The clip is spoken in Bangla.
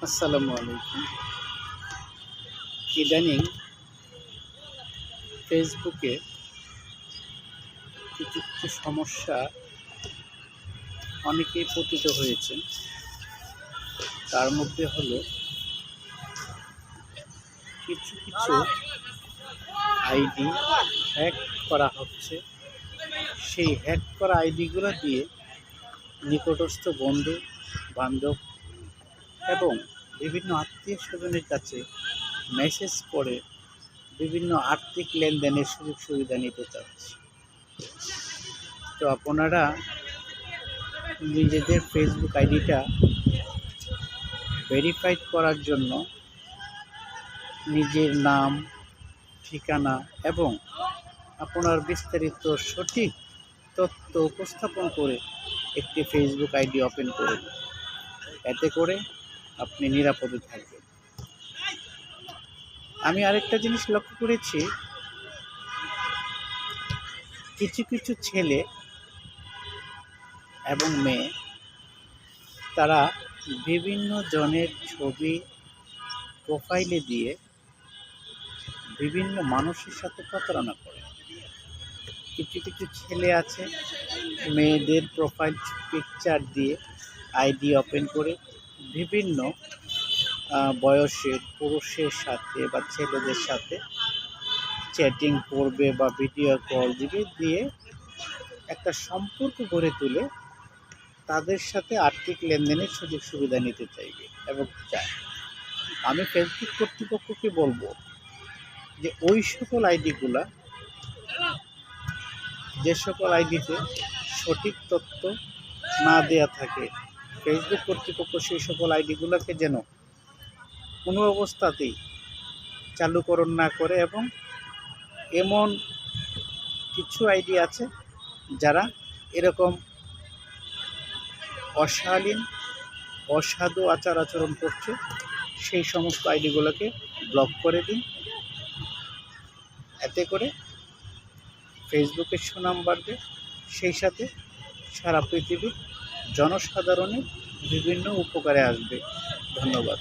আসসালামু আলাইকুম। ইদানিং ফেসবুকে কিছু কিছু সমস্যা অনেকেই পতিত হয়েছেন। তার মধ্যে হলো কিছু কিছু আইডি হ্যাক করা হচ্ছে। সেই হ্যাক করা আইডিগুলো দিয়ে নিকটস্থ বন্ধু বান্ধব এবং বিভিন্ন আত্মীয় স্বজনের কাছে মেসেজ করে বিভিন্ন আর্থিক লেনদেনের সুযোগ সুবিধা নিতে চাচ্ছে। তো আপনারা নিজেদের ফেসবুক আইডিটা ভেরিফাইড করার জন্য নিজের নাম, ঠিকানা এবং আপনার বিস্তারিত সঠিক তথ্য উপস্থাপন করে একটি ফেসবুক আইডি ওপেন করুন। এতে করে আপনি নিরাপদে থাকবেন। আমি আরেকটা জিনিস লক্ষ্য করেছি, কিছু কিছু ছেলে এবং মেয়ে তারা বিভিন্ন জনের ছবি প্রোফাইলে দিয়ে বিভিন্ন মানুষের সাথে প্রতারণা করে। কিছু কিছু ছেলে আছে মেয়েদের প্রোফাইল পিকচার দিয়ে আইডি ওপেন করে বিভিন্ন বয়সের পুরুষের সাথে বা ছেলেদের সাথে চ্যাটিং করবে বা ভিডিও কল দিবে, দিয়ে একটা সম্পর্ক গড়ে তুলে তাদের সাথে আর্থিক লেনদেনের সুযোগ সুবিধা নিতে চাইবে এবং চায়। আমি ফেসবুক কর্তৃপক্ষকে বলবো যে ওই সকল আইডিগুলা, যে সকল আইডিতে সঠিক তথ্য না দেয়া থাকে, ফেসবুক কর্তৃপক্ষ সেই সকল আইডিগুলোকে যেন কোনো অবস্থাতেই চালুকরণ না করে। এবং এমন কিছু আইডি আছে যারা এরকম অশালীন অসাধু আচার আচরণ করছে, সেই সমস্ত আইডিগুলোকে ব্লক করে দিন। এতে করে ফেসবুকের সুনাম বাড়বে, সেই সাথে সারা পৃথিবীর জনসাধারণের বিভিন্ন উপকারে আসবে। ধন্যবাদ।